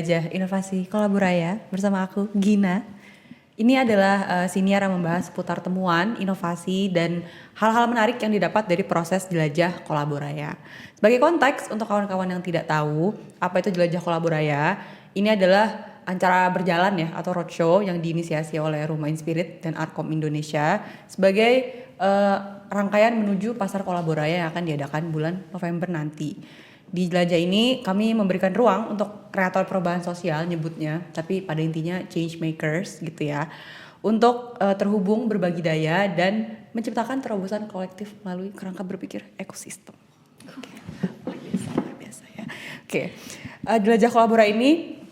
Jelajah Inovasi Kolaboraya bersama aku, Gina. Ini adalah siniar yang membahas seputar temuan, inovasi, dan hal-hal menarik yang didapat dari proses Jelajah Kolaboraya. Sebagai konteks untuk kawan-kawan yang tidak tahu apa itu Jelajah Kolaboraya, ini adalah acara berjalan ya atau roadshow yang diinisiasi oleh Rumah Inspirit dan Arkom Indonesia sebagai rangkaian menuju pasar Kolaboraya yang akan diadakan bulan November nanti. Di Jelajah ini kami memberikan ruang untuk kreator perubahan sosial nyebutnya, tapi pada intinya change makers gitu ya, untuk terhubung, berbagi daya, dan menciptakan terobosan kolektif melalui kerangka berpikir ekosistem. Luar biasa ya. Jelajah Kolaboraya ini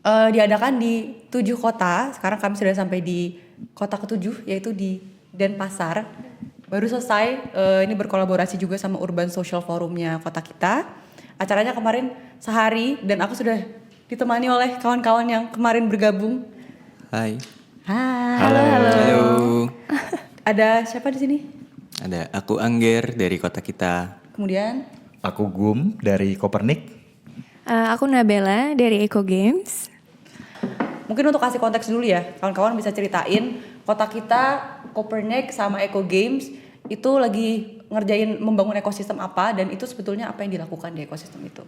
diadakan di 7 kota. Sekarang kami sudah sampai di kota ke-7, yaitu di Denpasar. Baru selesai, ini berkolaborasi juga sama Urban Social Forumnya kota kita. Acaranya kemarin sehari dan aku sudah ditemani oleh kawan-kawan yang kemarin bergabung. Hai. Halo. Ada siapa di sini? Ada aku Angger dari kota kita. Kemudian Aku Gum dari Kopernik. Aku Nabella dari Eco Games. mungkin untuk kasih konteks dulu ya, kawan-kawan bisa ceritain kota kita, Kopernik sama Eco Games itu lagi ngerjain membangun ekosistem apa, dan itu sebetulnya apa yang dilakukan di ekosistem itu?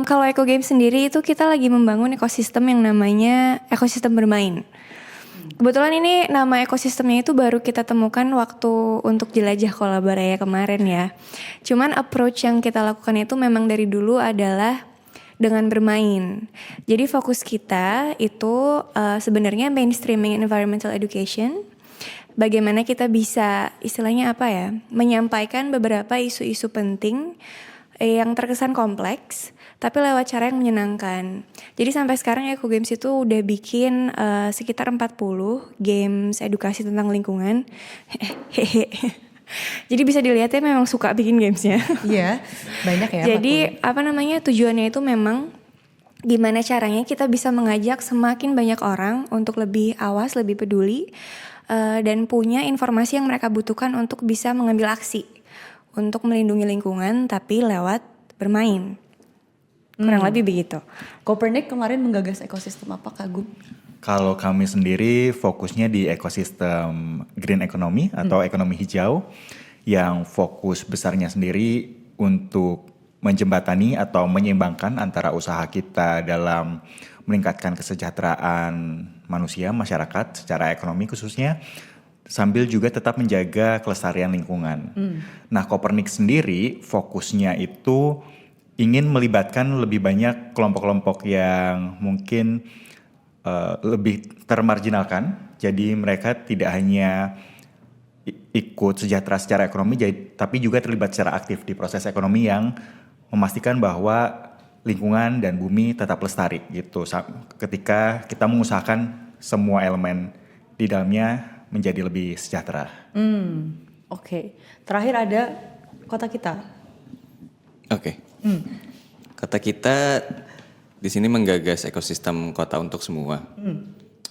Kalau Eco Games sendiri itu kita lagi membangun ekosistem yang namanya ekosistem bermain. Kebetulan ini nama ekosistemnya itu baru kita temukan waktu untuk Jelajah Kolaboraya kemarin ya. Cuman approach yang kita lakukan itu memang dari dulu adalah dengan bermain. Jadi fokus kita itu sebenarnya mainstreaming environmental education. Bagaimana kita bisa istilahnya apa ya, menyampaikan beberapa isu-isu penting yang terkesan kompleks tapi lewat cara yang menyenangkan. Jadi sampai sekarang Eco Games itu udah bikin sekitar 40 games edukasi tentang lingkungan. Jadi bisa dilihat ya memang suka bikin gamesnya. Iya, banyak ya. Jadi 40. Tujuannya itu memang gimana caranya kita bisa mengajak semakin banyak orang untuk lebih awas, lebih peduli, dan punya informasi yang mereka butuhkan untuk bisa mengambil aksi untuk melindungi lingkungan tapi lewat bermain. Kurang lebih begitu. Kopernik kemarin menggagas ekosistem apa, Kak Gum? Kalau kami sendiri fokusnya di ekosistem green economy atau ekonomi hijau, yang fokus besarnya sendiri untuk menjembatani atau menyeimbangkan antara usaha kita dalam meningkatkan kesejahteraan manusia, masyarakat secara ekonomi khususnya, sambil juga tetap menjaga kelestarian lingkungan. Nah, Kopernik sendiri fokusnya itu ingin melibatkan lebih banyak kelompok-kelompok yang mungkin lebih termarginalkan. Jadi mereka tidak hanya ikut sejahtera secara ekonomi, tapi juga terlibat secara aktif di proses ekonomi yang memastikan bahwa lingkungan dan bumi tetap lestari gitu. Ketika kita mengusahakan semua elemen di dalamnya menjadi lebih sejahtera. Oke. Terakhir ada kota kita. Oke. Kota kita di sini menggagas ekosistem kota untuk semua.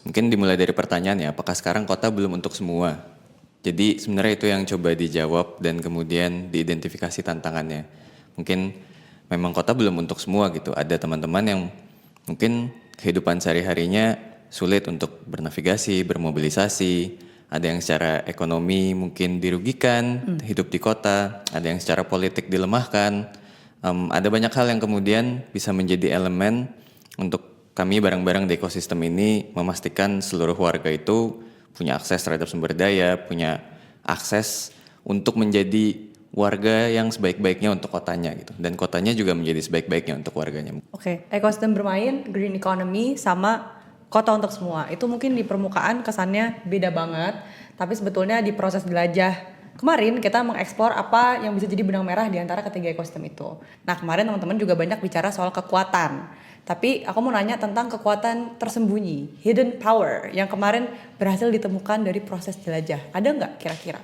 Mungkin dimulai dari pertanyaan ya, apakah sekarang kota belum untuk semua? Jadi sebenarnya itu yang coba dijawab dan kemudian diidentifikasi tantangannya. Mungkin memang kota belum untuk semua gitu. Ada teman-teman yang mungkin kehidupan sehari-harinya sulit untuk bernavigasi, bermobilisasi. Ada yang secara ekonomi mungkin dirugikan, hidup di kota. Ada yang secara politik dilemahkan. Ada banyak hal yang kemudian bisa menjadi elemen untuk kami bareng-bareng di ekosistem ini memastikan seluruh warga itu punya akses terhadap sumber daya, punya akses untuk menjadi warga yang sebaik-baiknya untuk kotanya gitu. Dan kotanya juga menjadi sebaik-baiknya untuk warganya. Oke, ekosistem bermain, green economy, sama kota untuk semua. Itu mungkin di permukaan kesannya beda banget, tapi sebetulnya di proses jelajah kemarin kita mengeksplor apa yang bisa jadi benang merah di antara ketiga ekosistem itu. Nah, kemarin teman-teman juga banyak bicara soal kekuatan. Tapi aku mau nanya tentang kekuatan tersembunyi, hidden power, yang kemarin berhasil ditemukan dari proses jelajah. Ada nggak kira-kira?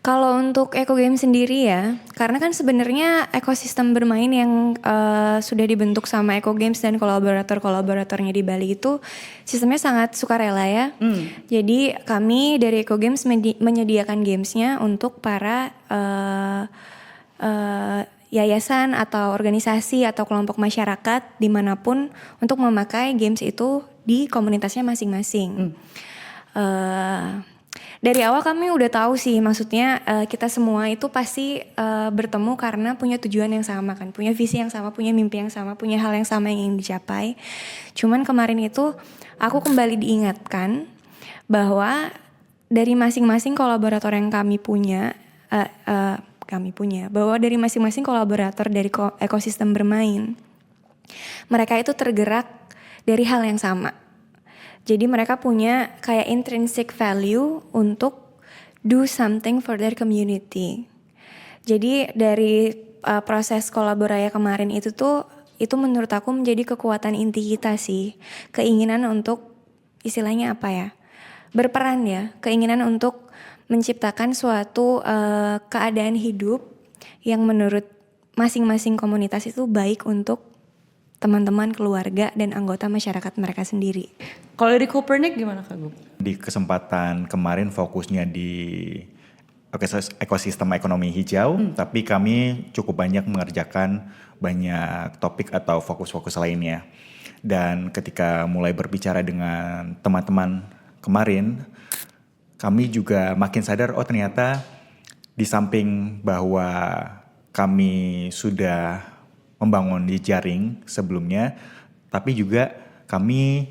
Kalau untuk Eco Games sendiri ya, karena kan sebenarnya ekosistem bermain yang sudah dibentuk sama Eco Games dan kolaborator-kolaboratornya di Bali itu sistemnya sangat sukarela ya. Jadi kami dari Eco Games menyediakan gamesnya untuk para yayasan atau organisasi atau kelompok masyarakat dimanapun untuk memakai games itu di komunitasnya masing-masing. Dari awal kami udah tahu sih, maksudnya kita semua itu pasti bertemu karena punya tujuan yang sama kan, punya visi yang sama, punya mimpi yang sama, punya hal yang sama yang ingin dicapai. Cuman kemarin itu aku kembali diingatkan bahwa dari masing-masing kolaborator yang kami punya, bahwa dari masing-masing kolaborator dari ekosistem bermain, mereka itu tergerak dari hal yang sama. Jadi mereka punya kayak intrinsic value untuk do something for their community. Jadi dari proses kolaborasi kemarin itu menurut aku menjadi kekuatan inti kita sih. Keinginan untuk istilahnya apa ya? Berperan ya, keinginan untuk menciptakan suatu keadaan hidup yang menurut masing-masing komunitas itu baik untuk teman-teman, keluarga, dan anggota masyarakat mereka sendiri. Kalau dari Copernic gimana Kak Gup? Di kesempatan kemarin fokusnya di ekosistem ekonomi hijau, tapi kami cukup banyak mengerjakan banyak topik atau fokus-fokus lainnya. Dan ketika mulai berbicara dengan teman-teman kemarin, kami juga makin sadar, oh ternyata di samping bahwa kami sudah membangun jejaring sebelumnya, tapi juga kami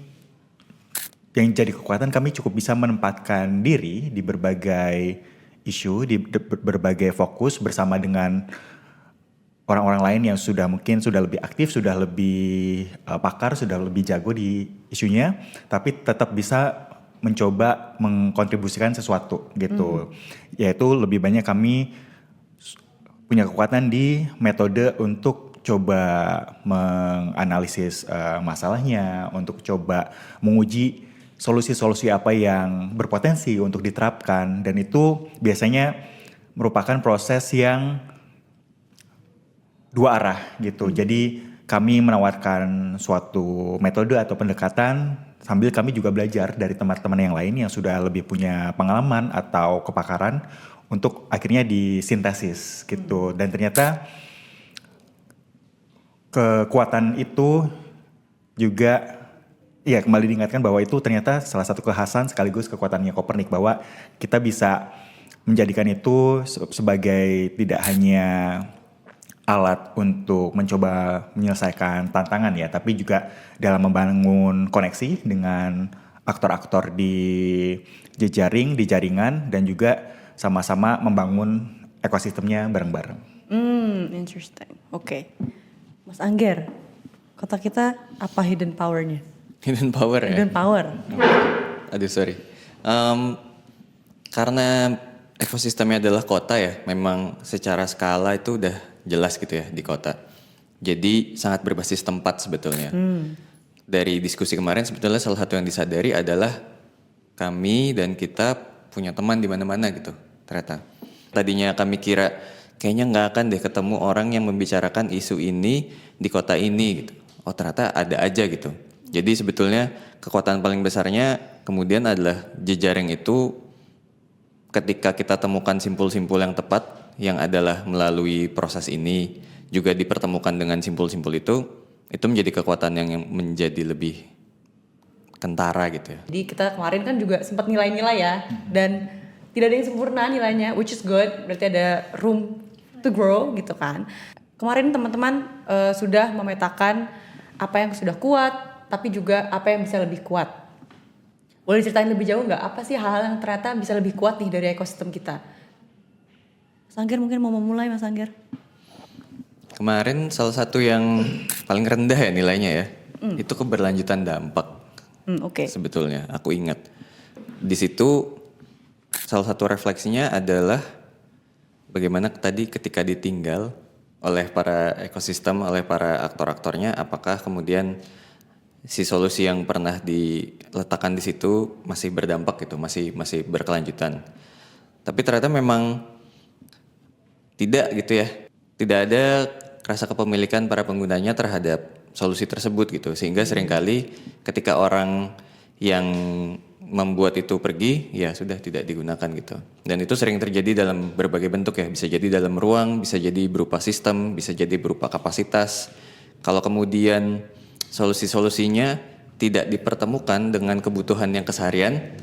yang jadi kekuatan, kami cukup bisa menempatkan diri di berbagai isu, di berbagai fokus bersama dengan orang-orang lain yang mungkin sudah lebih aktif, sudah lebih pakar, sudah lebih jago di isunya, tapi tetap bisa mencoba mengkontribusikan sesuatu gitu. Yaitu lebih banyak kami punya kekuatan di metode untuk coba menganalisis masalahnya, untuk coba menguji solusi-solusi apa yang berpotensi untuk diterapkan, dan itu biasanya merupakan proses yang dua arah gitu. Jadi kami menawarkan suatu metode atau pendekatan sambil kami juga belajar dari teman-teman yang lain yang sudah lebih punya pengalaman atau kepakaran untuk akhirnya disintesis gitu. Dan ternyata kekuatan itu juga kembali diingatkan bahwa itu ternyata salah satu kekhasan sekaligus kekuatannya Copernic, bahwa kita bisa menjadikan itu sebagai tidak hanya alat untuk mencoba menyelesaikan tantangan ya, tapi juga dalam membangun koneksi dengan aktor-aktor di jejaring, di jaringan, dan juga sama-sama membangun ekosistemnya bareng-bareng. Interesting. Oke. Mas Angger, kota kita apa hidden power-nya? Hidden power ya? Hidden power. Aduh sorry. Karena ekosistemnya adalah kota ya, memang secara skala itu udah jelas gitu ya di kota. Jadi sangat berbasis tempat sebetulnya. Dari diskusi kemarin sebetulnya salah satu yang disadari adalah kami dan kita punya teman di mana-mana gitu ternyata. Tadinya kami kira kayaknya nggak akan deh ketemu orang yang membicarakan isu ini di kota ini gitu. Oh ternyata ada aja gitu. Jadi sebetulnya kekuatan paling besarnya kemudian adalah jejaring itu ketika kita temukan simpul-simpul yang tepat yang adalah melalui proses ini juga dipertemukan dengan simpul-simpul itu menjadi kekuatan yang menjadi lebih kentara gitu ya. Jadi kita kemarin kan juga sempat nilai-nilai ya, dan tidak ada yang sempurna nilainya, which is good, berarti ada room to grow gitu kan. Kemarin teman-teman sudah memetakan apa yang sudah kuat, tapi juga apa yang bisa lebih kuat. Boleh ceritain lebih jauh nggak, apa sih hal-hal yang ternyata bisa lebih kuat nih dari ekosistem kita? Mas Angger mungkin mau memulai, Mas Angger. Kemarin salah satu yang paling rendah ya nilainya ya, itu keberlanjutan dampak. Oke. Sebetulnya aku ingat di situ salah satu refleksinya adalah bagaimana tadi ketika ditinggal oleh para ekosistem, oleh para aktor-aktornya, apakah kemudian si solusi yang pernah diletakkan di situ masih berdampak gitu, masih berkelanjutan. Tapi ternyata memang tidak gitu ya. Tidak ada rasa kepemilikan para penggunanya terhadap solusi tersebut gitu. Sehingga seringkali ketika orang yang membuat itu pergi, ya sudah tidak digunakan gitu. Dan itu sering terjadi dalam berbagai bentuk ya, bisa jadi dalam ruang, bisa jadi berupa sistem, bisa jadi berupa kapasitas. Kalau kemudian solusi-solusinya tidak dipertemukan dengan kebutuhan yang keseharian,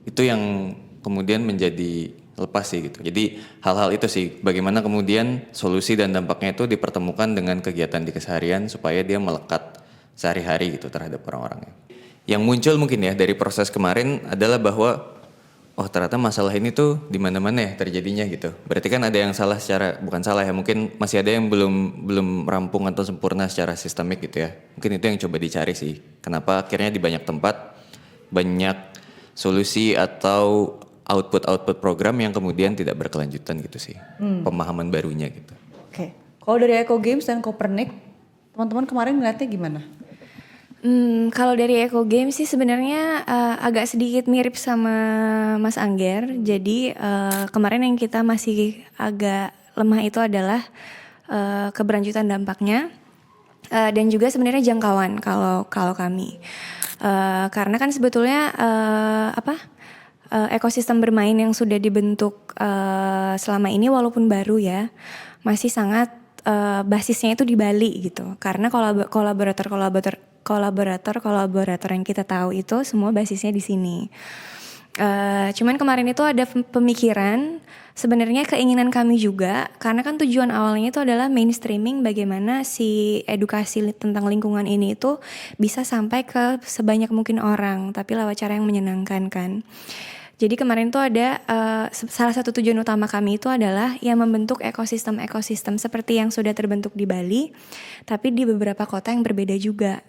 itu yang kemudian menjadi lepas sih gitu. Jadi hal-hal itu sih, bagaimana kemudian solusi dan dampaknya itu dipertemukan dengan kegiatan di keseharian supaya dia melekat sehari-hari gitu terhadap orang-orangnya. Yang muncul mungkin ya dari proses kemarin adalah bahwa oh ternyata masalah ini tuh di mana-mana ya terjadinya gitu. Berarti kan ada yang salah secara, bukan salah ya, mungkin masih ada yang belum rampung atau sempurna secara sistemik gitu ya. Mungkin itu yang coba dicari sih. Kenapa akhirnya di banyak tempat banyak solusi atau output program yang kemudian tidak berkelanjutan gitu sih. Pemahaman barunya gitu. Oke. Kalau dari Eco Games dan Copernic, teman-teman kemarin ngeliatnya gimana? Kalau dari Eco Games sih sebenarnya agak sedikit mirip sama Mas Angger. Jadi kemarin yang kita masih agak lemah itu adalah keberlanjutan dampaknya dan juga sebenarnya jangkauan kalau kami. Karena kan sebetulnya ekosistem bermain yang sudah dibentuk selama ini walaupun baru ya masih sangat basisnya itu di Bali gitu. Karena kolaborator yang kita tahu itu semua basisnya di sini. Cuman kemarin itu ada pemikiran, sebenarnya keinginan kami juga, karena kan tujuan awalnya itu adalah mainstreaming bagaimana si edukasi tentang lingkungan ini itu bisa sampai ke sebanyak mungkin orang, tapi lewat cara yang menyenangkan kan. Jadi kemarin tuh ada salah satu tujuan utama kami itu adalah yang membentuk ekosistem seperti yang sudah terbentuk di Bali, tapi di beberapa kota yang berbeda juga.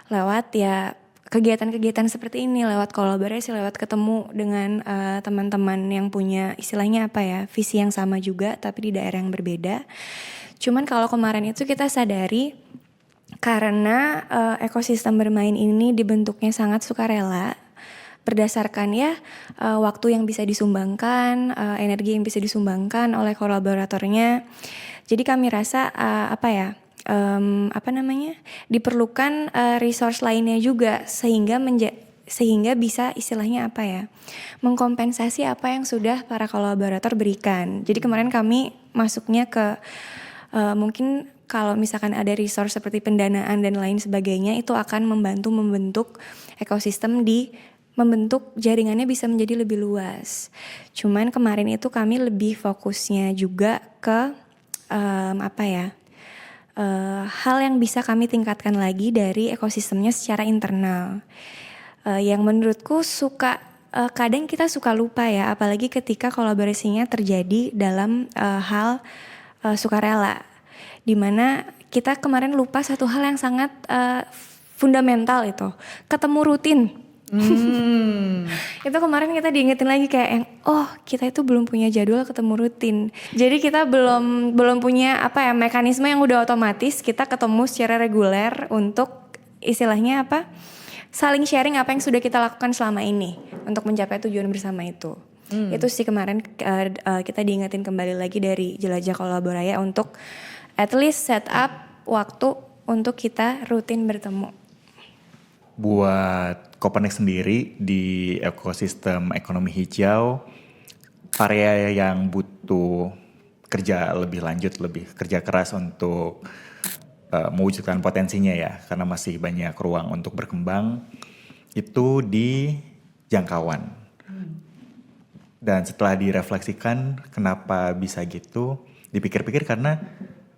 Lewat ya kegiatan-kegiatan seperti ini, lewat kolaborasi, lewat ketemu dengan teman-teman yang punya istilahnya apa ya, visi yang sama juga tapi di daerah yang berbeda. Cuman kalau kemarin itu kita sadari karena ekosistem bermain ini dibentuknya sangat sukarela, berdasarkan ya waktu yang bisa disumbangkan, energi yang bisa disumbangkan oleh kolaboratornya. Jadi kami rasa diperlukan resource lainnya juga sehingga bisa istilahnya mengkompensasi apa yang sudah para kolaborator berikan. Jadi kemarin kami masuknya ke mungkin kalau misalkan ada resource seperti pendanaan dan lain sebagainya itu akan membantu membentuk ekosistem membentuk jaringannya bisa menjadi lebih luas. Cuman kemarin itu kami lebih fokusnya juga ke hal yang bisa kami tingkatkan lagi dari ekosistemnya secara internal. Yang menurutku kadang kita suka lupa ya, apalagi ketika kolaborasinya terjadi dalam hal sukarela. Dimana kita kemarin lupa satu hal yang sangat fundamental itu, ketemu rutin. Itu kemarin kita diingetin lagi kayak yang kita itu belum punya jadwal ketemu rutin. Jadi kita belum punya mekanisme yang udah otomatis kita ketemu secara reguler untuk istilahnya saling sharing apa yang sudah kita lakukan selama ini untuk mencapai tujuan bersama itu. Itu sih kemarin kita diingetin kembali lagi dari Jelajah Kolaboraya untuk at least set up waktu untuk kita rutin bertemu. Buat Copernic sendiri di ekosistem ekonomi hijau, area yang butuh kerja lebih lanjut, lebih kerja keras untuk mewujudkan potensinya ya, karena masih banyak ruang untuk berkembang, itu di jangkauan. Dan setelah direfleksikan kenapa bisa gitu, dipikir-pikir karena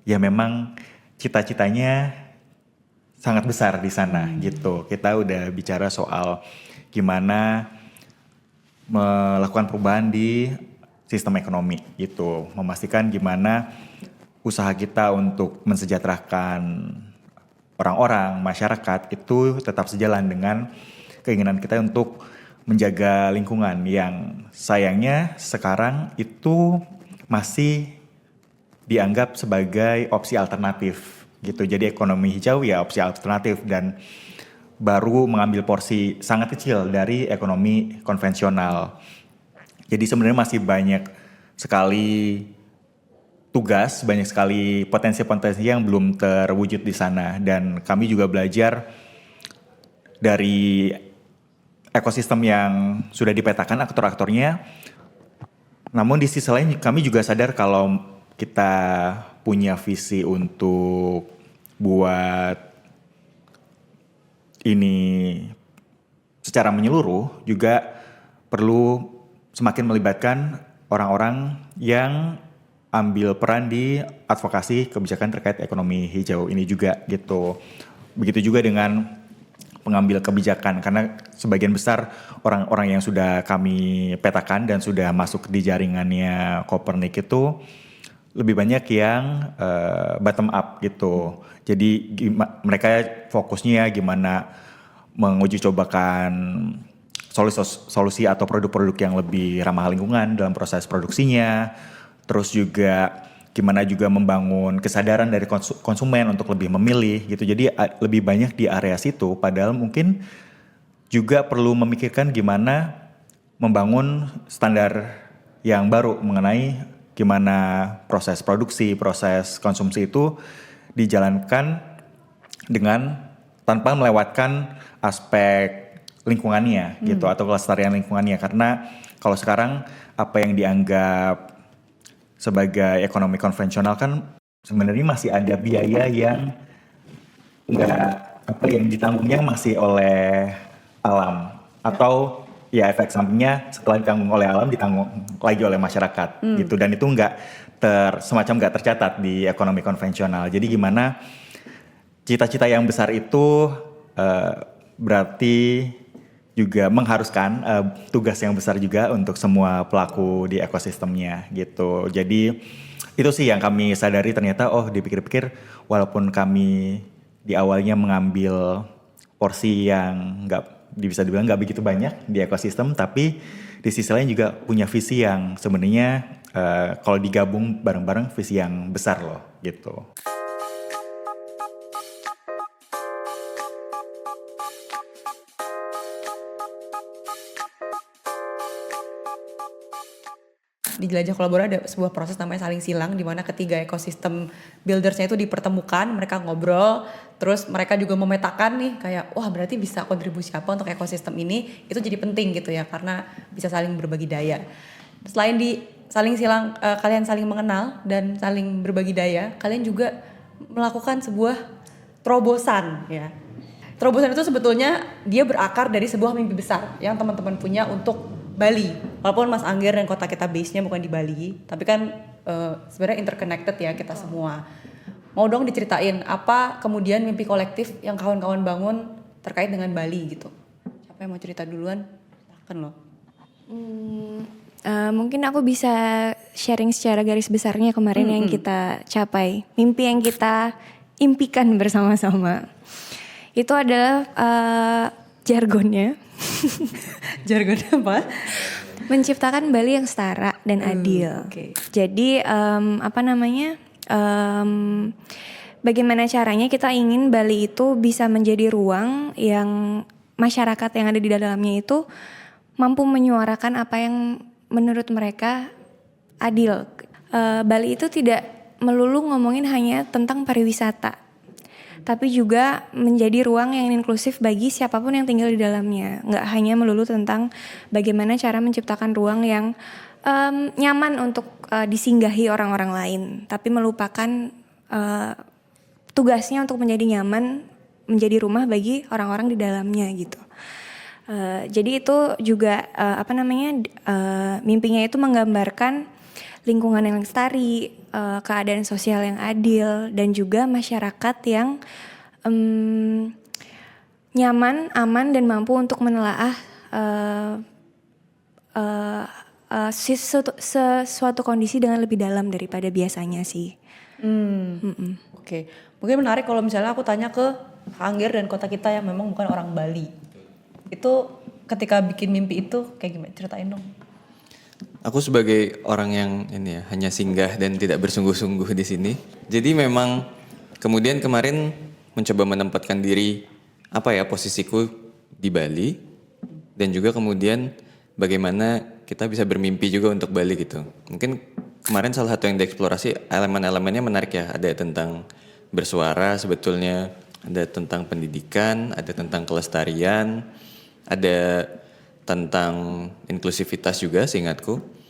ya memang cita-citanya sangat besar di sana gitu. Kita udah bicara soal gimana melakukan perubahan di sistem ekonomi gitu. Memastikan gimana usaha kita untuk mensejahterakan orang-orang, masyarakat itu tetap sejalan dengan keinginan kita untuk menjaga lingkungan yang sayangnya sekarang itu masih dianggap sebagai opsi alternatif gitu. Jadi ekonomi hijau ya opsi alternatif dan baru mengambil porsi sangat kecil dari ekonomi konvensional. Jadi sebenarnya masih banyak sekali tugas, banyak sekali potensi-potensi yang belum terwujud di sana. Dan kami juga belajar dari ekosistem yang sudah dipetakan aktor-aktornya. Namun di sisi lain kami juga sadar kalau kita punya visi untuk buat ini secara menyeluruh, juga perlu semakin melibatkan orang-orang yang ambil peran di advokasi kebijakan terkait ekonomi hijau ini juga gitu. Begitu juga dengan pengambil kebijakan, karena sebagian besar orang-orang yang sudah kami petakan dan sudah masuk di jaringannya Copernic itu lebih banyak yang bottom up gitu. Jadi mereka fokusnya gimana menguji cobakan solusi atau produk-produk yang lebih ramah lingkungan dalam proses produksinya. Terus juga gimana juga membangun kesadaran dari konsumen untuk lebih memilih gitu. Jadi lebih banyak di area situ, padahal mungkin juga perlu memikirkan gimana membangun standar yang baru mengenai gimana proses produksi, proses konsumsi itu dijalankan dengan tanpa melewatkan aspek lingkungannya gitu, atau kelestarian lingkungannya. Karena kalau sekarang apa yang dianggap sebagai ekonomi konvensional kan sebenarnya masih ada biaya yang yang ditanggungnya masih oleh alam, atau ya efek sampingnya setelah ditanggung oleh alam ditanggung lagi oleh masyarakat gitu, dan itu semacam nggak tercatat di ekonomi konvensional. Jadi gimana cita-cita yang besar itu berarti juga mengharuskan tugas yang besar juga untuk semua pelaku di ekosistemnya gitu. Jadi itu sih yang kami sadari, ternyata dipikir-pikir walaupun kami di awalnya mengambil porsi yang bisa dibilang nggak begitu banyak di ekosistem, tapi di sisi lain juga punya visi yang sebenarnya kalau digabung bareng-bareng visi yang besar loh gitu. Di Jelajah Kolaborasi ada sebuah proses namanya saling silang, di mana ketiga ekosistem buildersnya itu dipertemukan, mereka ngobrol, terus mereka juga memetakan nih kayak berarti bisa kontribusi apa untuk ekosistem ini, itu jadi penting gitu ya, karena bisa saling berbagi daya. Selain di saling silang, kalian saling mengenal dan saling berbagi daya, kalian juga melakukan sebuah terobosan ya. Terobosan itu sebetulnya dia berakar dari sebuah mimpi besar yang teman-teman punya untuk Bali. Walaupun Mas Angger dan kota kita base-nya bukan di Bali, tapi kan sebenarnya interconnected ya kita semua. Mau dong diceritain apa kemudian mimpi kolektif yang kawan-kawan bangun terkait dengan Bali gitu. Siapa yang mau cerita duluan? Silakan loh. Mungkin aku bisa sharing secara garis besarnya kemarin yang kita capai. Mimpi yang kita impikan bersama-sama. Itu adalah jargonnya. Jargon apa? Menciptakan Bali yang setara dan adil. Okay. Jadi bagaimana caranya kita ingin Bali itu bisa menjadi ruang yang masyarakat yang ada di dalamnya itu mampu menyuarakan apa yang menurut mereka adil. Bali itu tidak melulu ngomongin hanya tentang pariwisata, tapi juga menjadi ruang yang inklusif bagi siapapun yang tinggal di dalamnya. Nggak hanya melulu tentang bagaimana cara menciptakan ruang yang nyaman untuk disinggahi orang-orang lain, tapi melupakan tugasnya untuk menjadi nyaman, menjadi rumah bagi orang-orang di dalamnya gitu. Jadi itu juga mimpinya itu menggambarkan lingkungan yang lestari, keadaan sosial yang adil, dan juga masyarakat yang nyaman, aman, dan mampu untuk menelaah sesuatu kondisi dengan lebih dalam daripada biasanya sih. Oke. Mungkin menarik kalau misalnya aku tanya ke Angger dan kota kita yang memang bukan orang Bali. Itu ketika bikin mimpi itu kayak gimana? Ceritain dong. Aku sebagai orang yang hanya singgah dan tidak bersungguh-sungguh di sini. Jadi memang kemudian kemarin mencoba menempatkan diri posisiku di Bali, dan juga kemudian bagaimana kita bisa bermimpi juga untuk Bali gitu. Mungkin kemarin salah satu yang dieksplorasi elemen-elemennya menarik ya. Ada tentang bersuara sebetulnya, ada tentang pendidikan, ada tentang kelestarian, ada tentang inklusivitas juga seingatku.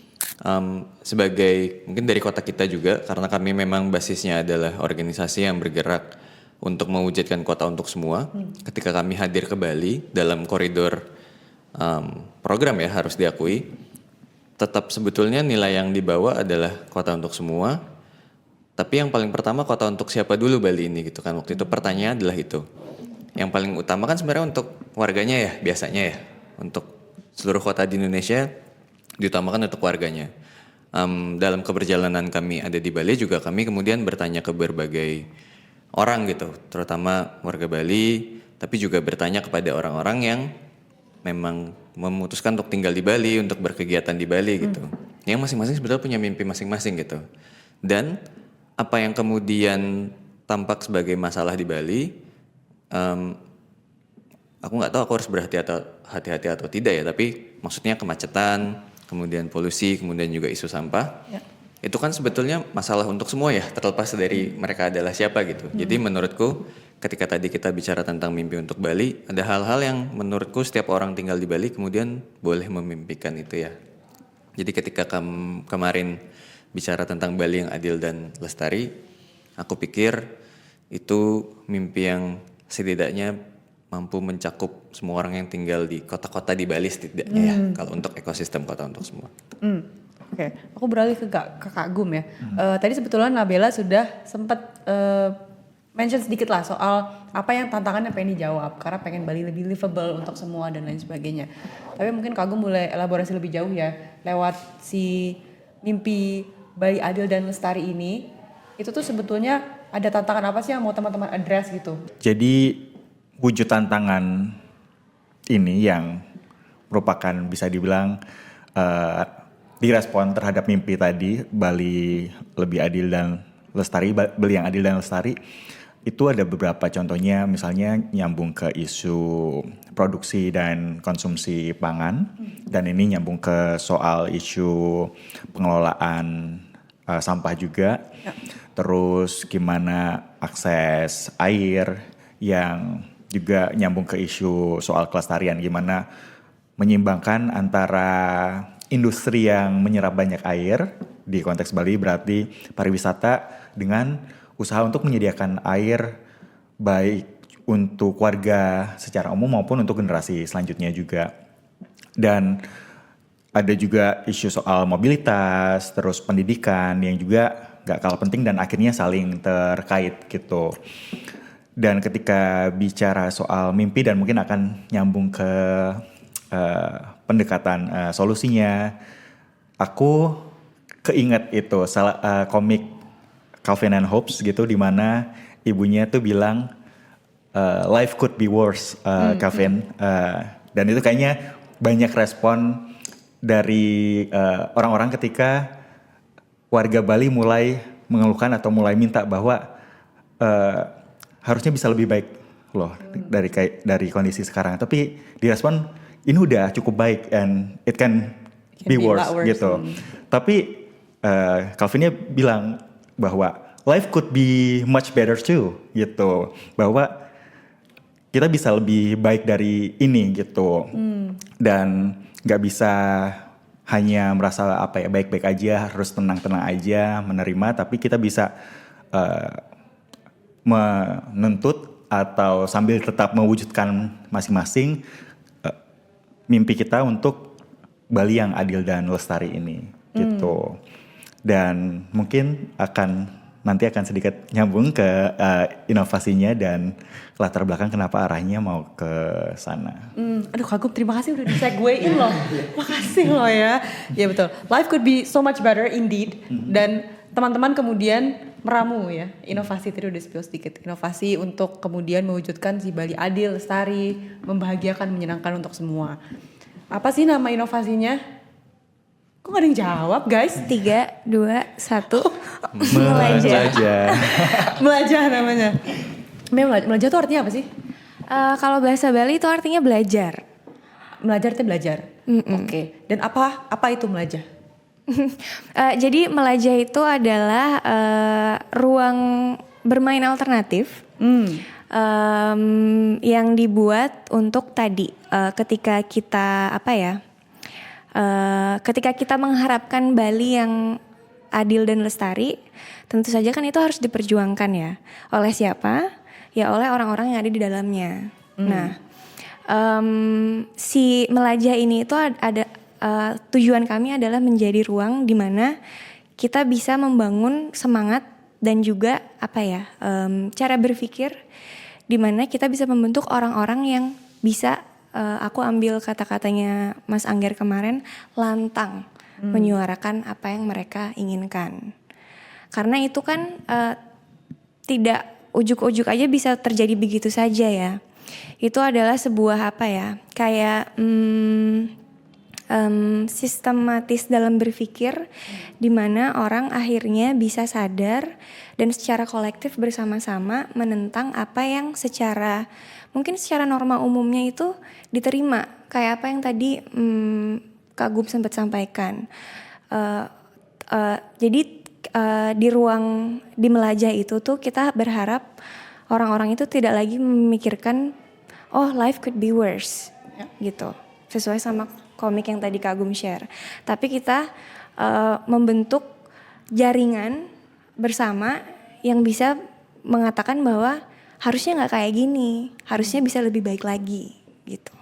Sebagai mungkin dari kota kita juga, karena kami memang basisnya adalah organisasi yang bergerak untuk mewujudkan kota untuk semua. Ketika kami hadir ke Bali dalam koridor program ya, harus diakui, tetap sebetulnya nilai yang dibawa adalah kota untuk semua. Tapi yang paling pertama kota untuk siapa dulu Bali ini gitu kan. Waktu itu pertanyaan adalah itu. Yang paling utama kan sebenarnya untuk warganya ya, biasanya ya. Untuk seluruh kota di Indonesia diutamakan untuk warganya. Dalam keberjalanan kami ada di Bali juga kami kemudian bertanya ke berbagai orang gitu, terutama warga Bali, tapi juga bertanya kepada orang-orang yang memang memutuskan untuk tinggal di Bali, untuk berkegiatan di Bali gitu. Yang masing-masing sebetulnya punya mimpi masing-masing gitu. Dan apa yang kemudian tampak sebagai masalah di Bali, aku nggak tahu aku harus berhati-hati atau tidak ya, tapi maksudnya kemacetan, kemudian polusi, kemudian juga isu sampah. Ya. Itu kan sebetulnya masalah untuk semua ya, terlepas dari mereka adalah siapa gitu. Jadi menurutku ketika tadi kita bicara tentang mimpi untuk Bali, ada hal-hal yang menurutku setiap orang tinggal di Bali kemudian boleh memimpikan itu ya. Jadi ketika kemarin bicara tentang Bali yang adil dan lestari, aku pikir itu mimpi yang setidaknya mampu mencakup semua orang yang tinggal di kota-kota di Bali setidaknya ya, kalau untuk ekosistem kota untuk semua. Oke, aku beralih ke Kak Gum ya. Tadi sebetulnya Nabela sudah sempat mention sedikit lah soal apa yang tantangannya pengen dijawab, karena pengen Bali lebih livable untuk semua dan lain sebagainya. Tapi mungkin Kak Gum boleh elaborasi lebih jauh ya, lewat si mimpi Bali adil dan lestari ini, itu tuh sebetulnya ada tantangan apa sih yang mau teman-teman address gitu? Jadi wujud tantangan ini yang merupakan bisa dibilang direspon terhadap mimpi tadi, Bali lebih adil dan lestari, Bali yang adil dan lestari, itu ada beberapa contohnya, misalnya nyambung ke isu produksi dan konsumsi pangan, dan ini nyambung ke soal isu pengelolaan sampah juga, terus gimana akses air, yang juga nyambung ke isu soal kelestarian, gimana menyeimbangkan antara industri yang menyerap banyak air, di konteks Bali berarti pariwisata, dengan usaha untuk menyediakan air baik untuk warga secara umum maupun untuk generasi selanjutnya juga. Dan ada juga isu soal mobilitas, terus pendidikan yang juga gak kalah penting dan akhirnya saling terkait gitu. Dan ketika bicara soal mimpi dan mungkin akan nyambung ke pendekatan solusinya, aku keinget itu komik Calvin and Hobbes gitu, di mana ibunya tuh bilang life could be worse, Calvin. Dan itu kayaknya banyak respon dari orang-orang ketika warga Bali mulai mengeluhkan atau mulai minta bahwa harusnya bisa lebih baik loh dari kondisi sekarang. Tapi direspon ini udah cukup baik and it can be worse gitu. Tapi Calvinnya bilang bahwa life could be much better too gitu. Bahwa kita bisa lebih baik dari ini gitu. Dan gak bisa hanya merasa baik-baik aja, harus tenang-tenang aja, menerima. Tapi kita bisa menuntut atau sambil tetap mewujudkan masing-masing mimpi kita untuk Bali yang adil dan lestari ini gitu. Dan mungkin nanti akan sedikit nyambung ke inovasinya dan latar belakang kenapa arahnya mau ke sana. Aduh Kak Gum, terima kasih udah di-segwayin loh. Makasih loh ya. Ya betul, life could be so much better indeed. Dan teman-teman kemudian meramu ya, inovasi tadi udah spill sedikit. Inovasi untuk kemudian mewujudkan si Bali adil, lestari, membahagiakan, menyenangkan untuk semua. Apa sih nama inovasinya? Kok gak ada yang jawab guys? 3, 2, 1. Melajah namanya. Melajah itu artinya apa sih? Kalau bahasa Bali itu artinya belajar. Belajar itu belajar. Oke. Dan apa itu melajah? Jadi melajah itu adalah ruang bermain alternatif yang dibuat untuk tadi ketika kita ketika kita mengharapkan Bali yang adil dan lestari, tentu saja kan itu harus diperjuangkan ya. Oleh siapa? Ya oleh orang-orang yang ada di dalamnya. Nah, si Melajah ini itu ada tujuan kami adalah menjadi ruang di mana kita bisa membangun semangat dan juga cara berpikir di mana kita bisa membentuk orang-orang yang bisa aku ambil kata-katanya Mas Angger kemarin, lantang menyuarakan apa yang mereka inginkan. Karena itu kan tidak ujuk-ujuk aja bisa terjadi begitu saja ya. Itu adalah sebuah kayak sistematis dalam berpikir di mana orang akhirnya bisa sadar dan secara kolektif bersama-sama menentang apa yang mungkin secara norma umumnya itu diterima, kayak apa yang tadi Kak Gum sempat sampaikan. Jadi di ruang di Melajah itu tuh kita berharap orang-orang itu tidak lagi memikirkan life could be worse gitu, sesuai sama komik yang tadi Kak Gum share. Tapi kita membentuk jaringan bersama yang bisa mengatakan bahwa harusnya nggak kayak gini, harusnya bisa lebih baik lagi gitu.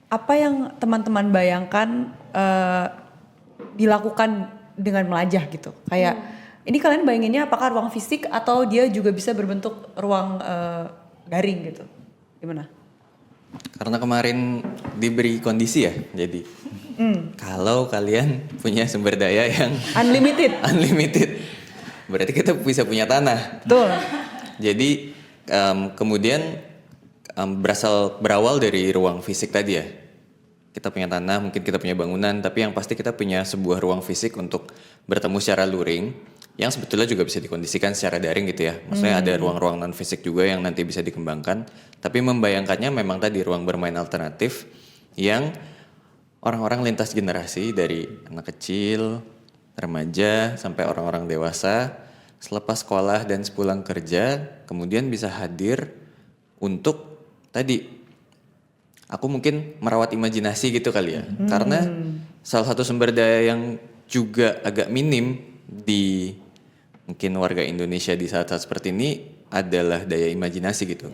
Apa yang teman-teman bayangkan dilakukan dengan Melajah gitu? Kayak ini kalian bayanginnya apakah ruang fisik atau dia juga bisa berbentuk ruang daring gitu? Gimana? Karena kemarin diberi kondisi ya, jadi kalau kalian punya sumber daya yang unlimited, berarti kita bisa punya tanah. Betul. Jadi kemudian berawal dari ruang fisik tadi ya. Kita punya tanah, mungkin kita punya bangunan, tapi yang pasti kita punya sebuah ruang fisik untuk bertemu secara luring, yang sebetulnya juga bisa dikondisikan secara daring gitu ya. Maksudnya ada ruang-ruang non fisik juga yang nanti bisa dikembangkan, tapi membayangkannya memang tadi ruang bermain alternatif yang orang-orang lintas generasi dari anak kecil, remaja, sampai orang-orang dewasa, selepas sekolah dan sepulang kerja, kemudian bisa hadir untuk tadi, aku mungkin merawat imajinasi gitu kali ya. Karena salah satu sumber daya yang juga agak minim di mungkin warga Indonesia di saat-saat seperti ini adalah daya imajinasi gitu.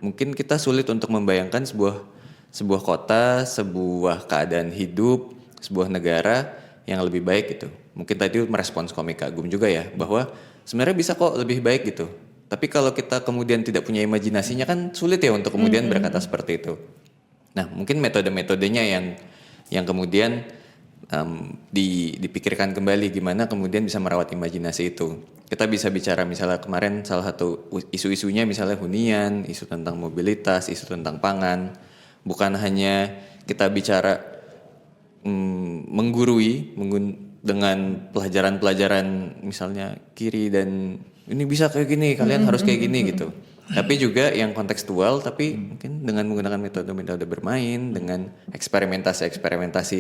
Mungkin kita sulit untuk membayangkan sebuah kota, sebuah keadaan hidup, sebuah negara yang lebih baik gitu. Mungkin tadi merespons komik Kak Gum juga ya, bahwa sebenarnya bisa kok lebih baik gitu. Tapi kalau kita kemudian tidak punya imajinasinya kan sulit ya untuk kemudian berkata seperti itu. Nah, mungkin metode-metodenya yang kemudian dipikirkan kembali gimana kemudian bisa merawat imajinasi itu. Kita bisa bicara misalnya kemarin salah satu isu-isunya misalnya hunian, isu tentang mobilitas, isu tentang pangan. Bukan hanya kita bicara menggurui dengan pelajaran-pelajaran misalnya kiri dan ini bisa kayak gini, kalian harus kayak gini gitu. Tapi juga yang kontekstual, tapi mungkin dengan menggunakan metode-metode bermain, dengan eksperimentasi-eksperimentasi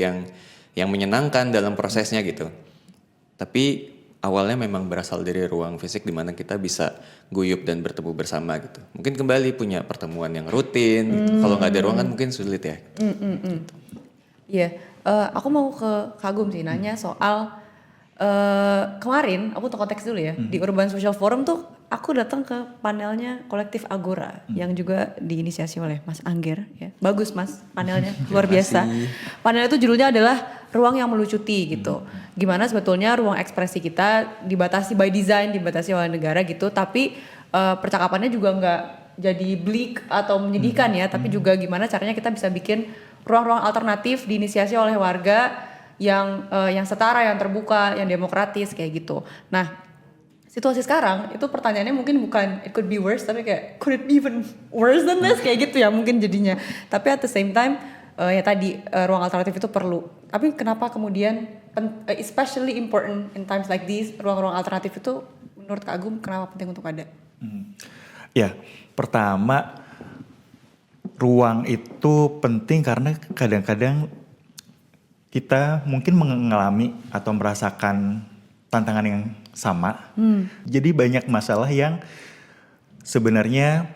yang menyenangkan dalam prosesnya gitu. Tapi awalnya memang berasal dari ruang fisik di mana kita bisa guyup dan bertemu bersama gitu. Mungkin kembali punya pertemuan yang rutin. Gitu. Kalau nggak ada ruang kan mungkin sulit ya. Iya, aku mau ke Kak Gum sih nanya soal kemarin, aku tuh konteks dulu ya, di Urban Social Forum tuh aku datang ke panelnya Kolektif Agora yang juga diinisiasi oleh Mas Angger ya. Bagus Mas panelnya, luar biasa. Panel itu judulnya adalah Ruang yang Melucuti gitu. Gimana sebetulnya ruang ekspresi kita dibatasi by design, dibatasi oleh negara gitu, tapi percakapannya juga nggak jadi bleak atau menyedihkan ya, tapi juga gimana caranya kita bisa bikin ruang-ruang alternatif diinisiasi oleh warga yang setara, yang terbuka, yang demokratis kayak gitu. Nah, situasi sekarang itu pertanyaannya mungkin bukan it could be worse, tapi kayak could it be even worse than this kayak gitu ya mungkin jadinya. Tapi at the same time ya tadi ruang alternatif itu perlu. Tapi kenapa kemudian especially important in times like this, ruang-ruang alternatif itu menurut Kak Gum kenapa penting untuk ada? Ya, pertama ruang itu penting karena kadang-kadang kita mungkin mengalami atau merasakan tantangan yang sama. Jadi banyak masalah yang sebenarnya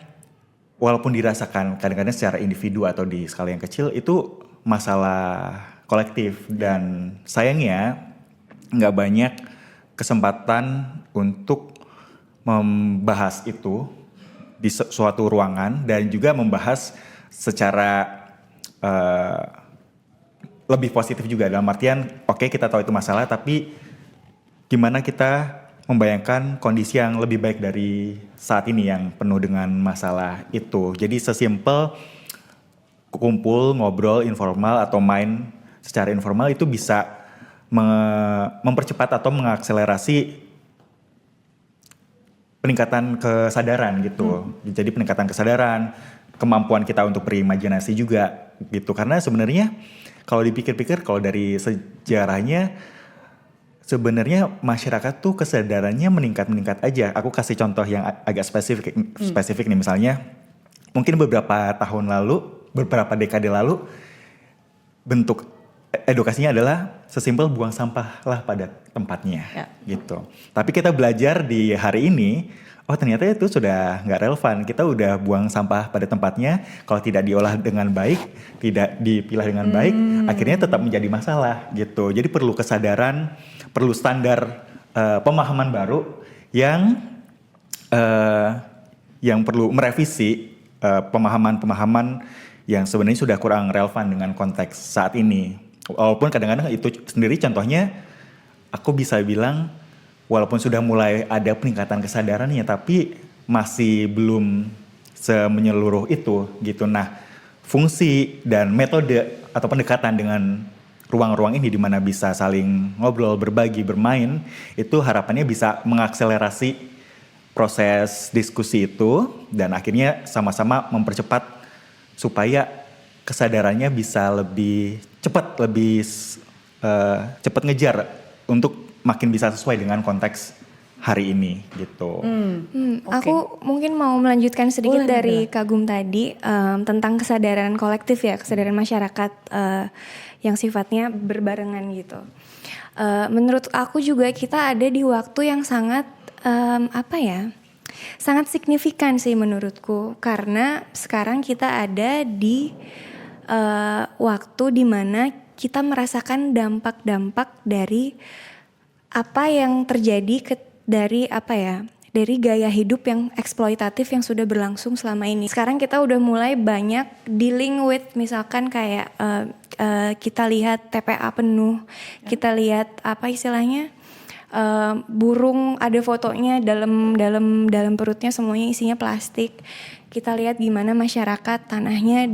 walaupun dirasakan kadang-kadang secara individu atau di skala yang kecil itu masalah kolektif dan sayangnya nggak banyak kesempatan untuk membahas itu di suatu ruangan dan juga membahas secara lebih positif juga dalam artian oke, kita tahu itu masalah tapi gimana kita membayangkan kondisi yang lebih baik dari saat ini yang penuh dengan masalah itu. Jadi sesimpel kumpul, ngobrol informal atau main secara informal itu bisa mempercepat atau mengakselerasi peningkatan kesadaran gitu. Jadi peningkatan kesadaran, kemampuan kita untuk berimajinasi juga gitu. Karena sebenarnya kalau dipikir-pikir, kalau dari sejarahnya sebenarnya masyarakat tuh kesadarannya meningkat aja. Aku kasih contoh yang agak spesifik nih, misalnya mungkin beberapa tahun lalu, beberapa dekade lalu bentuk edukasinya adalah sesimpel buang sampah lah pada tempatnya gitu. Tapi kita belajar di hari ini, oh ternyata itu sudah nggak relevan. Kita udah buang sampah pada tempatnya, kalau tidak diolah dengan baik, tidak dipilah dengan baik, akhirnya tetap menjadi masalah gitu. Jadi perlu kesadaran, perlu standar pemahaman baru yang perlu merevisi pemahaman-pemahaman yang sebenarnya sudah kurang relevan dengan konteks saat ini. Walaupun kadang-kadang itu sendiri contohnya aku bisa bilang walaupun sudah mulai ada peningkatan kesadarannya tapi masih belum semenyeluruh itu gitu. Nah, fungsi dan metode atau pendekatan dengan ruang-ruang ini di mana bisa saling ngobrol, berbagi, bermain, itu harapannya bisa mengakselerasi proses diskusi itu dan akhirnya sama-sama mempercepat supaya kesadarannya bisa lebih cepat, lebih cepat ngejar untuk makin bisa sesuai dengan konteks hari ini gitu. Aku mungkin mau melanjutkan sedikit dari Kagum tadi tentang kesadaran kolektif ya, kesadaran masyarakat yang sifatnya berbarengan gitu. Menurut aku juga kita ada di waktu yang sangat sangat signifikan sih menurutku, karena sekarang kita ada di waktu dimana kita merasakan dampak-dampak dari apa yang terjadi dari gaya hidup yang eksploitatif yang sudah berlangsung selama ini. Sekarang kita udah mulai banyak dealing with misalkan kayak kita lihat TPA penuh, kita lihat burung ada fotonya dalam perutnya semuanya isinya plastik. Kita lihat gimana masyarakat tanahnya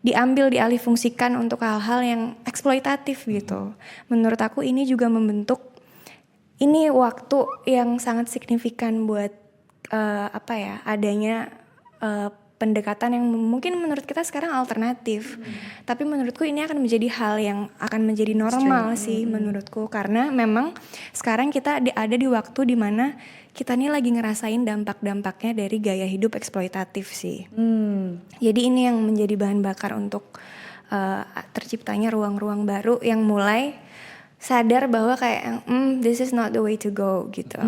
diambil, dialihfungsikan untuk hal-hal yang eksploitatif gitu. Menurut aku ini juga membentuk, ini waktu yang sangat signifikan buat adanya pendekatan yang mungkin menurut kita sekarang alternatif. Tapi menurutku ini akan menjadi hal yang akan menjadi normal sih menurutku. Karena memang sekarang kita ada di waktu dimana kita nih lagi ngerasain dampak-dampaknya dari gaya hidup eksploitatif sih. Jadi ini yang menjadi bahan bakar untuk terciptanya ruang-ruang baru yang mulai sadar bahwa kayak this is not the way to go gitu.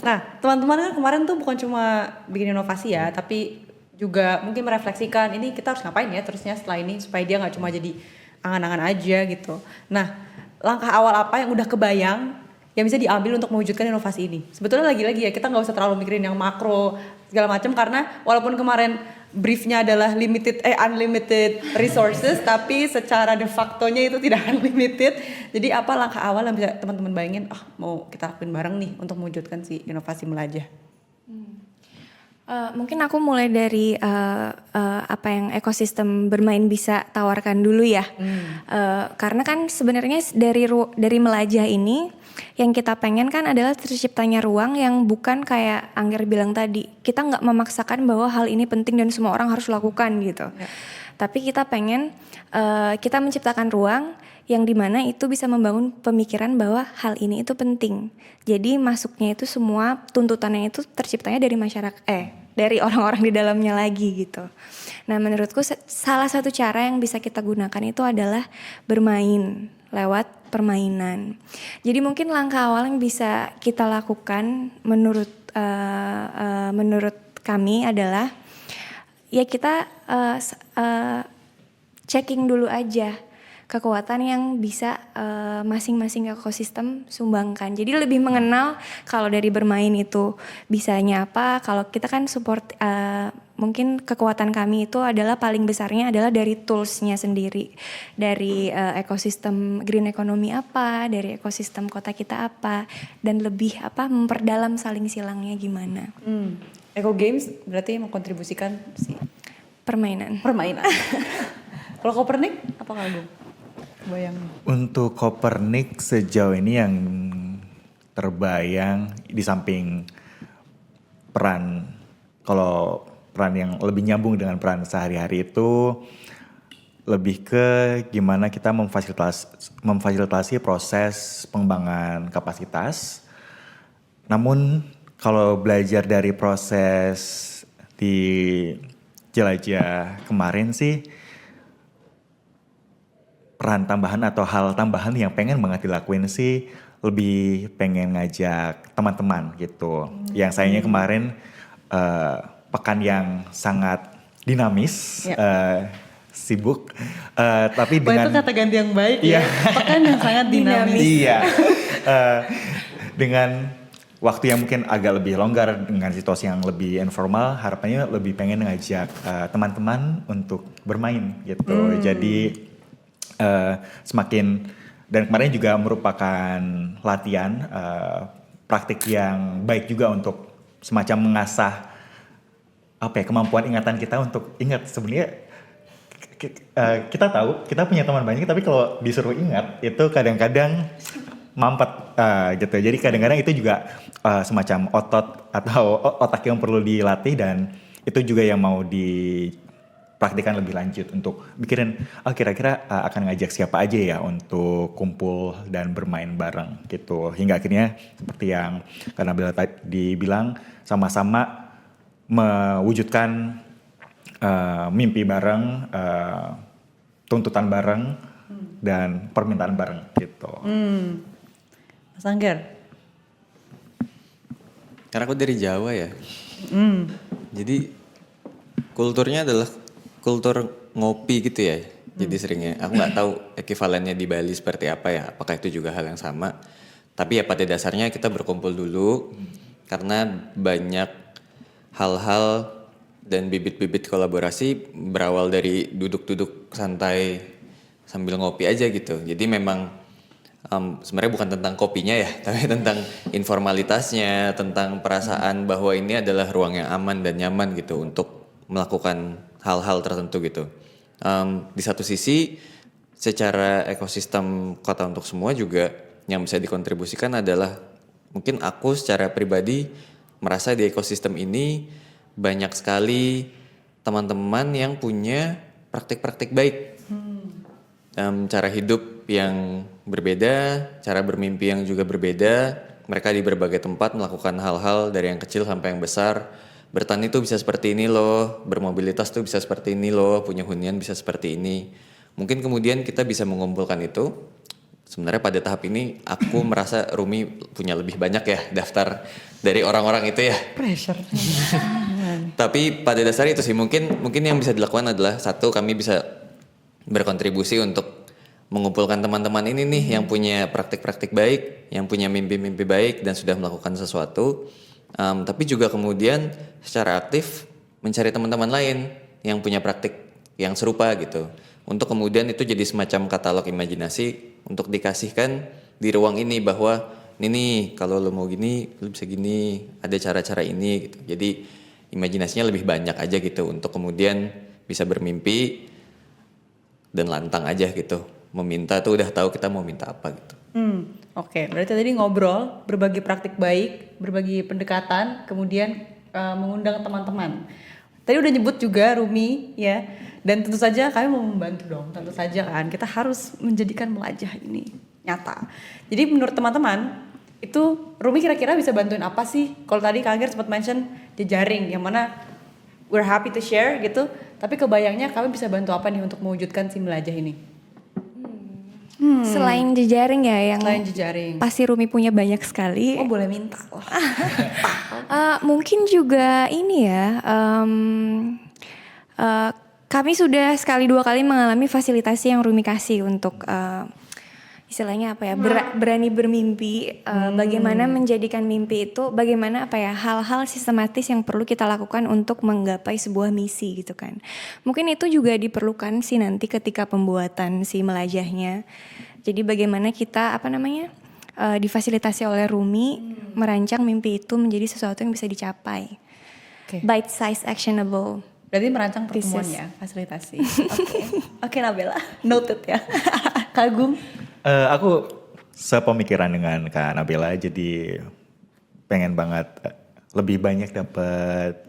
Nah, teman-teman kan kemarin tuh bukan cuma bikin inovasi ya, tapi juga mungkin merefleksikan ini kita harus ngapain ya terusnya setelah ini supaya dia nggak cuma jadi angan-angan aja gitu. Nah, langkah awal apa yang udah kebayang yang bisa diambil untuk mewujudkan inovasi ini? Sebetulnya lagi-lagi ya kita nggak usah terlalu mikirin yang makro segala macam karena walaupun kemarin briefnya adalah unlimited resources, tapi secara de facto-nya itu tidak unlimited. Jadi apa langkah awal yang bisa teman-teman bayangin, mau kita lakuin bareng nih untuk mewujudkan si inovasi Melajah? Mungkin aku mulai dari apa yang ekosistem bermain bisa tawarkan dulu ya. Karena kan sebenarnya dari Melajah ini yang kita pengen kan adalah terciptanya ruang yang bukan kayak Angger bilang tadi. Kita nggak memaksakan bahwa hal ini penting dan semua orang harus lakukan gitu. Ya. Tapi kita pengen kita menciptakan ruang yang dimana itu bisa membangun pemikiran bahwa hal ini itu penting. Jadi masuknya itu semua tuntutannya itu terciptanya dari masyarakat, dari orang-orang di dalamnya lagi gitu. Nah menurutku salah satu cara yang bisa kita gunakan itu adalah bermain. lewat permainan. Jadi mungkin langkah awal yang bisa kita lakukan menurut kami adalah ya kita checking dulu aja kekuatan yang bisa masing-masing ekosistem sumbangkan. Jadi lebih mengenal kalau dari bermain itu bisanya apa. Kalau kita kan support mungkin kekuatan kami itu adalah paling besarnya adalah dari toolsnya sendiri. Dari ekosistem green economy apa, dari ekosistem kota kita apa, dan lebih memperdalam saling silangnya gimana. Eco Games berarti mengkontribusikan si Permainan. Kalau Kopernik apa Kang Agung? Bayang. Untuk Kopernik sejauh ini yang terbayang di samping peran, kalau peran yang lebih nyambung dengan peran sehari-hari itu lebih ke gimana kita memfasilitasi proses pengembangan kapasitas. Namun kalau belajar dari proses di jelajah kemarin sih, peran tambahan atau hal tambahan yang pengen banget dilakuin sih lebih pengen ngajak teman-teman gitu. Yang sayangnya kemarin pekan yang sangat dinamis, sibuk, tapi dengan itu kata ganti yang baik ya. Pekan yang sangat dinamis. Iya, dengan waktu yang mungkin agak lebih longgar dengan situasi yang lebih informal, harapannya lebih pengen ngajak teman-teman untuk bermain gitu. Jadi semakin, dan kemarin juga merupakan latihan praktik yang baik juga untuk semacam mengasah kemampuan ingatan kita untuk ingat. Sebenarnya kita tahu kita punya teman banyak, tapi kalau disuruh ingat itu kadang-kadang mampet gitu. Jadi kadang-kadang itu juga semacam otot atau otak yang perlu dilatih, dan itu juga yang mau dipraktikkan lebih lanjut untuk mikirin kira-kira akan ngajak siapa aja ya untuk kumpul dan bermain bareng gitu. Hingga akhirnya seperti yang Kanabela tadi bilang, sama-sama mewujudkan mimpi bareng, tuntutan bareng, dan permintaan bareng gitu. Mas Angger. Karena aku dari Jawa ya. Jadi kulturnya adalah kultur ngopi gitu ya. Jadi seringnya aku nggak tahu ekivalennya di Bali seperti apa ya. Apakah itu juga hal yang sama? Tapi ya pada dasarnya kita berkumpul dulu karena banyak hal-hal dan bibit-bibit kolaborasi berawal dari duduk-duduk santai sambil ngopi aja gitu. Jadi memang sebenarnya bukan tentang kopinya ya, tapi tentang informalitasnya, tentang perasaan bahwa ini adalah ruang yang aman dan nyaman gitu untuk melakukan hal-hal tertentu gitu. Di satu sisi, secara ekosistem kota untuk semua juga yang bisa dikontribusikan adalah mungkin aku secara pribadi merasa di ekosistem ini banyak sekali teman-teman yang punya praktik-praktik baik. Cara hidup yang berbeda, cara bermimpi yang juga berbeda. Mereka di berbagai tempat melakukan hal-hal dari yang kecil sampai yang besar. Bertani tuh bisa seperti ini loh, bermobilitas tuh bisa seperti ini loh, punya hunian bisa seperti ini. Mungkin kemudian kita bisa mengumpulkan itu. Sebenarnya pada tahap ini aku merasa Rumi punya lebih banyak ya daftar dari orang-orang itu ya. Pressure. Tapi pada dasarnya itu sih mungkin yang bisa dilakukan adalah satu, kami bisa berkontribusi untuk mengumpulkan teman-teman ini nih yang punya praktik-praktik baik, yang punya mimpi-mimpi baik dan sudah melakukan sesuatu. Tapi juga kemudian secara aktif mencari teman-teman lain yang punya praktik yang serupa gitu. Untuk kemudian itu jadi semacam katalog imajinasi untuk dikasihkan di ruang ini bahwa ini nih kalau lo mau gini, lo bisa gini, ada cara-cara ini gitu. Jadi imajinasinya lebih banyak aja gitu untuk kemudian bisa bermimpi dan lantang aja gitu. Meminta tuh udah tahu kita mau minta apa gitu. Oke, berarti tadi ngobrol, berbagi praktik baik, berbagi pendekatan, kemudian mengundang teman-teman. Tadi udah nyebut juga Rumi ya, dan tentu saja kami mau membantu dong, tentu saja kan kita harus menjadikan Melajah ini nyata. Jadi menurut teman-teman itu Rumi kira-kira bisa bantuin apa sih? Kalau tadi Kang Angger sempat mention jejaring, yang mana we're happy to share gitu, tapi kebayangnya kami bisa bantu apa nih untuk mewujudkan si Melajah ini? Selain jejaring ya, yang Selain jejaring. pasti Rumi punya banyak sekali. Oh boleh minta lah. Mungkin juga ini ya, kami sudah sekali dua kali mengalami fasilitasi yang Rumi kasih untuk istilahnya apa ya, berani bermimpi, bagaimana menjadikan mimpi itu, bagaimana apa ya, hal-hal sistematis yang perlu kita lakukan untuk menggapai sebuah misi gitu kan. Mungkin itu juga diperlukan sih nanti ketika pembuatan si melajahnya. Jadi bagaimana kita difasilitasi oleh Rumi merancang mimpi itu menjadi sesuatu yang bisa dicapai. Oke. Bite size actionable. Berarti merancang pertemuan Pieces. ya, fasilitasi. Oke Nabila, noted ya. Kagum. Aku sepemikiran dengan Kak Nabila, jadi pengen banget lebih banyak dapat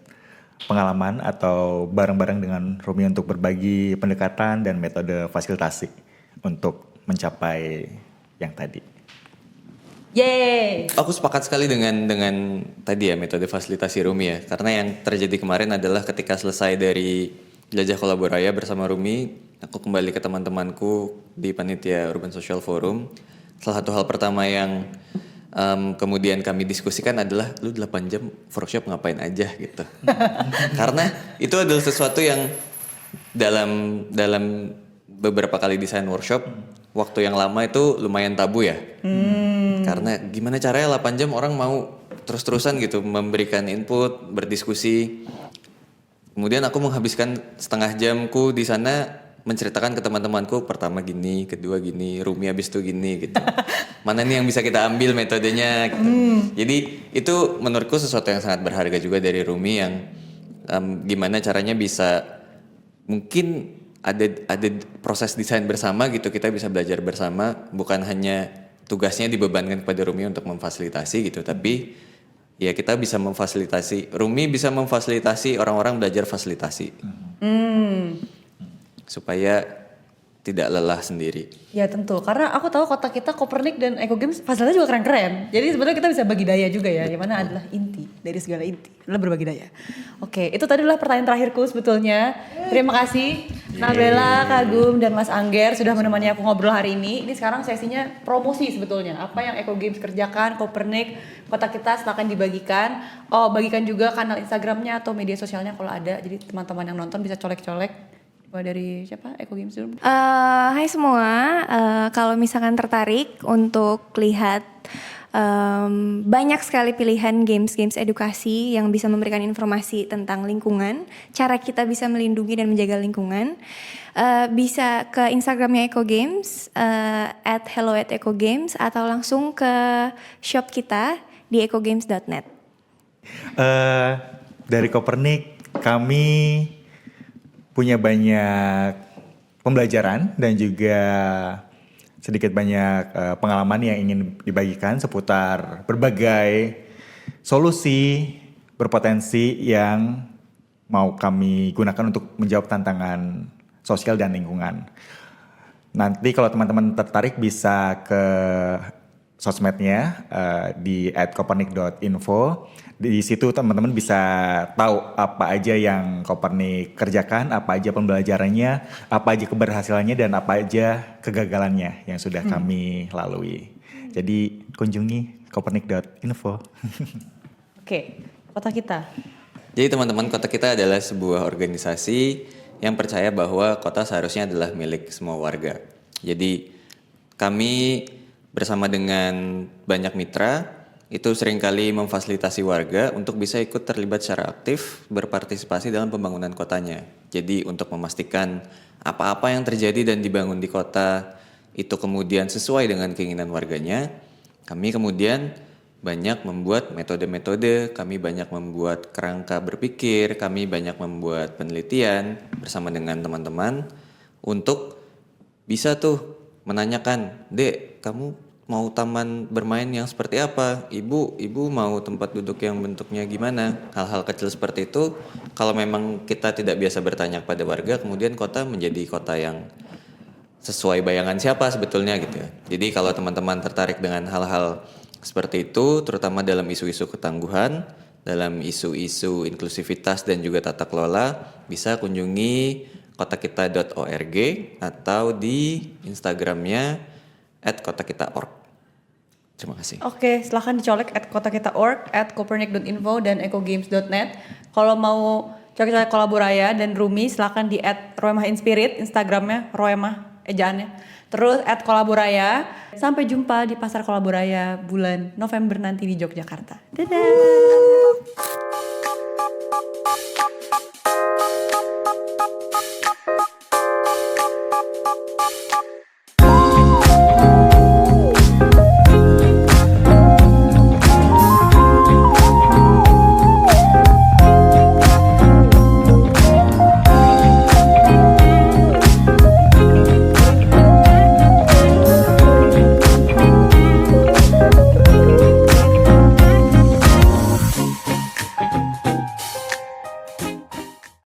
pengalaman atau bareng-bareng dengan Rumi untuk berbagi pendekatan dan metode fasilitasi untuk mencapai yang tadi. Yeay. Aku sepakat sekali dengan tadi ya metode fasilitasi Rumi ya. Karena yang terjadi kemarin adalah ketika selesai dari Jelajah Kolaboraya bersama Rumi, aku kembali ke teman-temanku di Panitia Urban Social Forum. Salah satu hal pertama yang kemudian kami diskusikan adalah lu 8 jam workshop ngapain aja gitu. Karena itu adalah sesuatu yang dalam beberapa kali desain workshop, waktu yang lama itu lumayan tabu ya. Karena gimana caranya 8 jam orang mau terus-terusan gitu memberikan input, berdiskusi. Kemudian aku menghabiskan setengah jamku di sana menceritakan ke teman-temanku, pertama gini, kedua gini, Rumi habis itu gini gitu. Mana nih yang bisa kita ambil metodenya gitu. Jadi itu menurutku sesuatu yang sangat berharga juga dari Rumi yang gimana caranya bisa mungkin ada proses desain bersama gitu, kita bisa belajar bersama, bukan hanya tugasnya dibebankan kepada Rumi untuk memfasilitasi gitu, tapi ya kita bisa memfasilitasi, Rumi bisa memfasilitasi orang-orang belajar fasilitasi. Supaya tidak lelah sendiri. Ya tentu, karena aku tahu kota kita Kopernik dan Eco Games fasilitasnya juga keren-keren. Jadi sebenarnya kita bisa bagi daya juga ya, yang mana adalah inti dari segala inti adalah berbagi daya. Oke, itu tadi adalah pertanyaan terakhirku sebetulnya. Terima kasih Nabila, Kagum, dan Mas Angger sudah menemani aku ngobrol hari ini. Ini sekarang sesinya promosi sebetulnya. Apa yang Eco Games kerjakan, Kopernik, kota kita silakan dibagikan. Oh, bagikan juga kanal Instagramnya atau media sosialnya kalau ada. Jadi teman-teman yang nonton bisa colek-colek. Dari siapa? Eco Games dulu. Hai semua, kalau misalkan tertarik untuk lihat banyak sekali pilihan games edukasi yang bisa memberikan informasi tentang lingkungan, cara kita bisa melindungi dan menjaga lingkungan, bisa ke Instagramnya Eco Games @hello@ecogames atau langsung ke shop kita di ecogames.net. Dari Kopernik kami punya banyak pembelajaran dan juga sedikit banyak pengalaman yang ingin dibagikan seputar berbagai solusi berpotensi yang mau kami gunakan untuk menjawab tantangan sosial dan lingkungan. Nanti kalau teman-teman tertarik bisa ke sosmednya di @kopernik.info. Di situ teman-teman bisa tahu apa aja yang Kopernik kerjakan, apa aja pembelajarannya, apa aja keberhasilannya, dan apa aja kegagalannya yang sudah kami lalui. Jadi kunjungi kopernik.info. Oke, kota kita. Jadi teman-teman, kota kita adalah sebuah organisasi yang percaya bahwa kota seharusnya adalah milik semua warga. Jadi kami bersama dengan banyak mitra itu seringkali memfasilitasi warga untuk bisa ikut terlibat secara aktif berpartisipasi dalam pembangunan kotanya. Jadi untuk memastikan apa-apa yang terjadi dan dibangun di kota itu kemudian sesuai dengan keinginan warganya, kami kemudian banyak membuat metode-metode, kami banyak membuat kerangka berpikir, kami banyak membuat penelitian bersama dengan teman-teman untuk bisa tuh menanyakan, "Dek, kamu mau taman bermain yang seperti apa? Ibu mau tempat duduk yang bentuknya gimana?" Hal-hal kecil seperti itu, kalau memang kita tidak biasa bertanya kepada warga, kemudian kota menjadi kota yang sesuai bayangan siapa sebetulnya gitu ya. Jadi kalau teman-teman tertarik dengan hal-hal seperti itu, terutama dalam isu-isu ketangguhan, dalam isu-isu inklusivitas dan juga tata kelola, bisa kunjungi kotakita.org atau di Instagramnya @kotakita.org. Terima kasih. Oke, silahkan dicolek @kotakita.org, @kopernik.info dan ekogames.net. Kalau mau colek-colek Kolaboraya dan Rumi, silahkan di @roemahinspirit, Instagramnya Roemah, ejaannya. Terus @kolaboraya. Sampai jumpa di Pasar Kolaboraya bulan November nanti di Yogyakarta. Dadah!